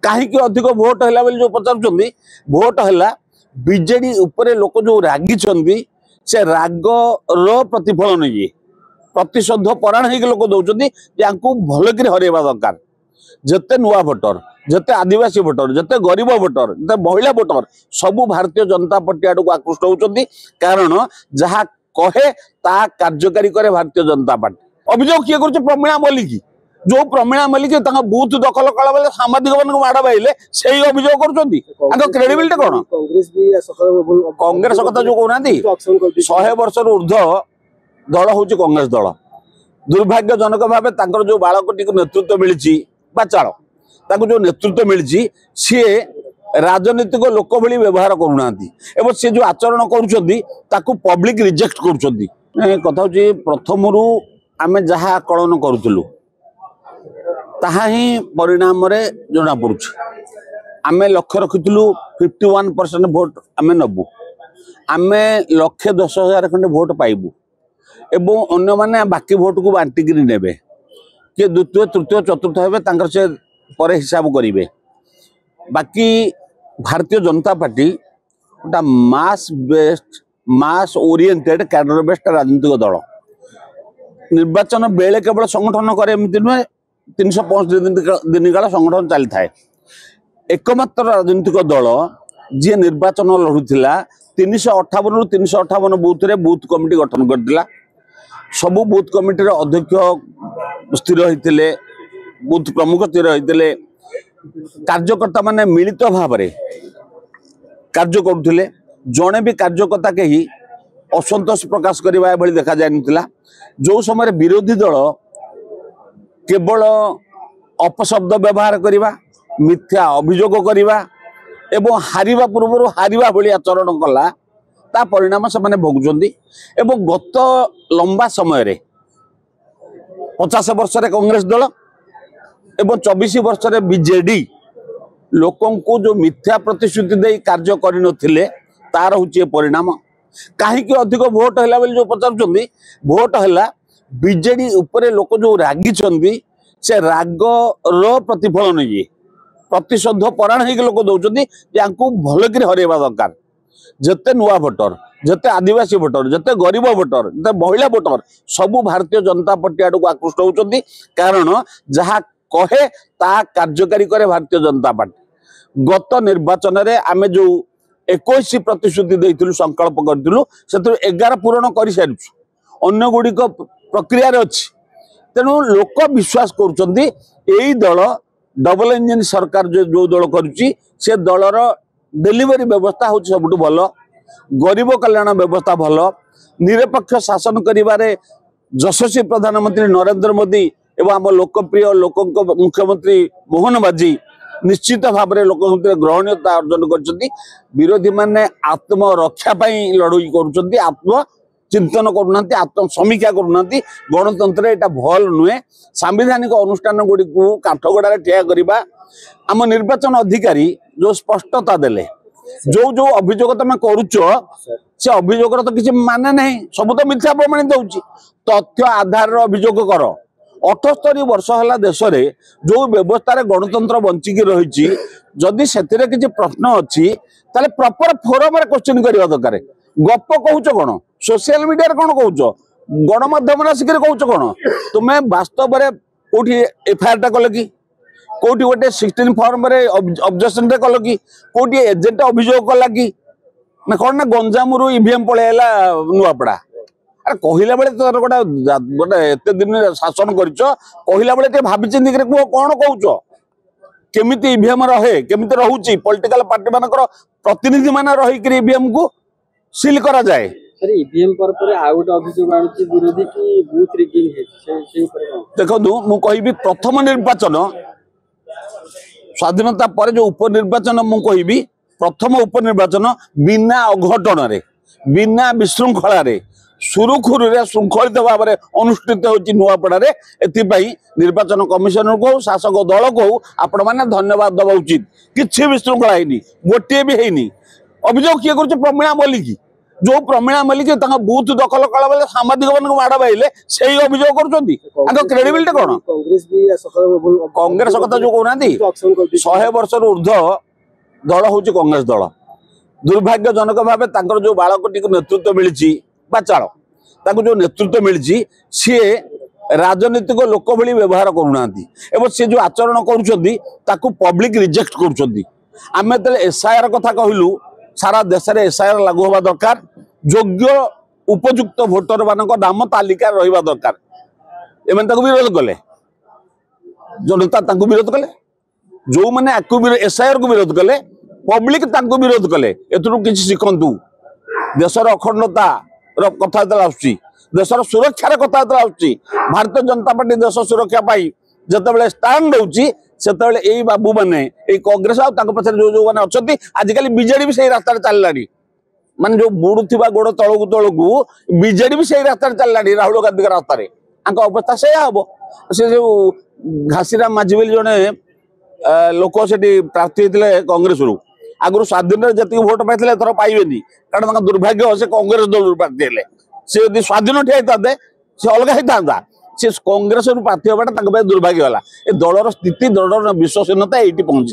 कहीं अधिक भोट है जो पचार भोट है बीजेडी उपरे लोक जो रागी से राग प्रतिफलन ये प्रतिशोध पराण हो लोक दौरान भल कि हरवा दरकार जिते नुआ भोटर जिते आदिवासी भोटर जिते गरीब भोटर जिते महिला भोटर सबू भारतीय जनता पार्टी आड़ को आकृष्ट होती कारण जहाँ कहे ता कार्यकारी करे भारतीय जनता पार्टी। अभियोग किए कर प्रमीणा मल्लिक जो प्रमीणा मल्लिक बूथ दखल कला बेले सांबादिक मान माड़ बाइले से अभियोग कर क्रेडिबिलिटी कौन कांग्रेस कथा जो कहना 100 वर्ष ऊर्ध दल हूँ कांग्रेस दल दुर्भाग्यजनक भाव जो बालकटी नेतृत्व मिली चाल जो नेतृत्व मिली सी राजनीतिक लोक भली व्यवहार करूना एवं सी जो आचरण करुँच पब्लिक रिजेक्ट कर कथा हूँ प्रथम आम जहाँ आकलन करूँ ताहा ही परिणाम जना पड़ू आम लक्ष्य रखीलु 51% भोट आम नबू आम 1,10,000 खंडे भोट पाइबू एवं अन्य माने बाकी भोट को बांटिक ने किए द्वितीय तृतीय चतुर्थ हे से पर हिसाब करेंगे। बाकी भारतीय जनता पार्टी गोटा मास बेस्ड मास ओरिएंटेड कैडर बेस्ड राजनीतिक दल निर्वाचन बेले केवल संगठन करे नुहे 365 दिन काल संगठन चली थाए एकमात्र राजनीतिक दल जी निर्वाचन लड़ूला 358 रु 358 बूथ रे बूथ कमिटी गठन करथिला सबू बूथ कमिटी अध्यक्ष स्थिर होते बूथ प्रमुख स्थिर होते कार्यकर्ता माने मिलित भाव कार्य करुले जड़े भी कार्यकर्ता कहीं असंतोष प्रकाश करने भाई देखा जाता जो समय विरोधी दल केवल अपशब्द व्यवहार करवा मिथ्या अभियोग करवा एवं हारिबा पूर्व हारिबा भली आचरण कला ता परिणाम से माने भोगुचंदी एवं गत लंबा समय रे 50 वर्ष रे कांग्रेस दल एवं 24 वर्ष रे बीजेडी लोकं को जो मिथ्या प्रतिश्रुति दे कार्य करिनथिले तार होचे परिणाम कहीं अधिक भोट है जो पचार भोट है बीजेडी उपरे लोक जो रागी से राग प्रतिफलन ये प्रतिशोध पराण हो लोक दौरान भल कि हरवा दरकार जिते नुआ भोटर जिते आदिवासी भोटर जिते गरीब भोटर जिते महिला भोटर सबू भारतीय जनता पार्टी आड़ को आकृष्ट होती कारण जहाँ कहे ता कार्यकारी करे भारतीय जनता पार्टी। गत निर्वाचन में आम जो 21 प्रतिश्रुति देइथिलु संकल्प करथिलु से 11 पूरण कर सारी अन्य गुड़िक प्रक्रिया अच्छी तेणु लोक विश्वास करुँच दल डबल इंजिन सरकार जो दल करुच्ची से दलर डेलीवरी व्यवस्था हूँ सबुठ भल गरीब कल्याण व्यवस्था भल निरपेक्ष शासन करिबारे यशस्वी प्रधानमंत्री नरेंद्र मोदी एवं आम लोकप्रिय लोक मुख्यमंत्री मोहन बाजी निश्चित भाव में लोक ग्रहणीयता अर्जन कर विरोधी माने आत्मरक्षा लड़ई कर आत्म चिंतन करूना आत्म समीक्षा करूना गणतंत्र यहाँ भल नुहे सांविधानिक अनुष्ठान गुड़ी को काठगड़ा ठिया करवा आम निर्वाचन अधिकारी जो स्पष्टता देले जो जो अभियोग तुम करुच से अभियोग तो किसी माने नहीं सब तो मिथ्या प्रमाणित होउची तथ्य आधार अभियोग कर 78 वर्ष है देश रे जो व्यवस्था गणतंत्र बंचिकी रही जदि से किसी प्रश्न अच्छी ताले प्रॉपर फोरम रे क्वेश्चन करवा दरकार गप कहूच कौन सोशल मीडिया कौन कहूच गणमाध्यम आसिक कहूच कौन तुम्हें वास्तव में कौटी एफआईआर टा कल कि कौटी गोटे 16 फॉर्म रे ऑब्जेक्शन रे कल कि कौटी एजेंट अभियोग कला कि ना कौन ना गंजामु ईवीएम पलैला नुआपड़ा अरे कहला बेले तो गोटे गोटे एत दिन शासन करला बेले भाभी चिंतिक कह कौन कौच केमी ईवीएम रहे केमी रोचे पॉलिटिकल पार्टी मान प्रतिनिधि मान रहीक ईवीएम को सील करा जाए ईवीएम पर आउट अभियोग आनुची विरोधी की बूथ रिगिंग है देखो मु कहि प्रथम निर्वाचन स्वाधीनता पर जो उपनिर्वाचन मु कहि प्रथम उपनिर्वाचन बिना अघटन रे बिना विशृंखला रे सुरुखुरु श्रृंखलित भाव में अनुष्ठित होची नुआपड़ा रे एथिपाई निर्वाचन कमिशनर को शासक दल को आपण माने धन्यवाद दबा उचित किछि विशृंखला हैनी गोटे भी हैनी अभियोग किए कर प्रमीणा मल्लिक जो प्रमीणा मल्लिक बूथ दखल कला बेले सांबादिक मान माड़ बाइले से अभियोग कर क्रेडिबिलिटी कौन कांग्रेस भी कांग्रेस कथा जो कहना 100 वर्ष ऊर्ध्व दल हूँ कांग्रेस दल दुर्भाग्यजनक भाव जो बालकटी को नेतृत्व मिली चाल जो नेतृत्व मिली सी राजनीतिक लोक भली व्यवहार करूना सी जो आचरण कर पब्लिक रिजेक्ट करें एसआईआर कथा कहलु सारा देश में एसआईआर लागू हवा दरकार योग्य उपयुक्त भोटर मान नाम तालिका रहा दरकार एम विरोध कले जनता विरोध कले जो मैंने एसआईआर को विरोध कले पब्लिक विरोध कले ए शिखु देशर अखंडता कथा देशर सुरक्षार कथा भारतीय जनता पार्टी देश सुरक्षा जिते स्टाण दौर से बाबू मैंने कांग्रेस पछे जो जो मैंने अच्छा आजिकल बीजेडी भी सही रास्ता चलला माने जो बुड़ुवा गोड़ तलकू तलकू बीजेडी भी सही रास्ता चलला राहुल गांधी रास्ता अवस्था से हम से जो घासीराम माझी बोली जड़े लोक से प्रार्थी होते कांग्रेस रू आगुरी स्वाधीन जी भोट पाई एथर पाइबेनी कारण दुर्भाग्य से कांग्रेस दल प्रार्थी है सी यदि स्वाधीन ठिया से अलग होता सी कांग्रेस प्रार्थी हवाटा दुर्भाग्य है दलर स्थिति दलर विश्वसनीयता ये पहुंची।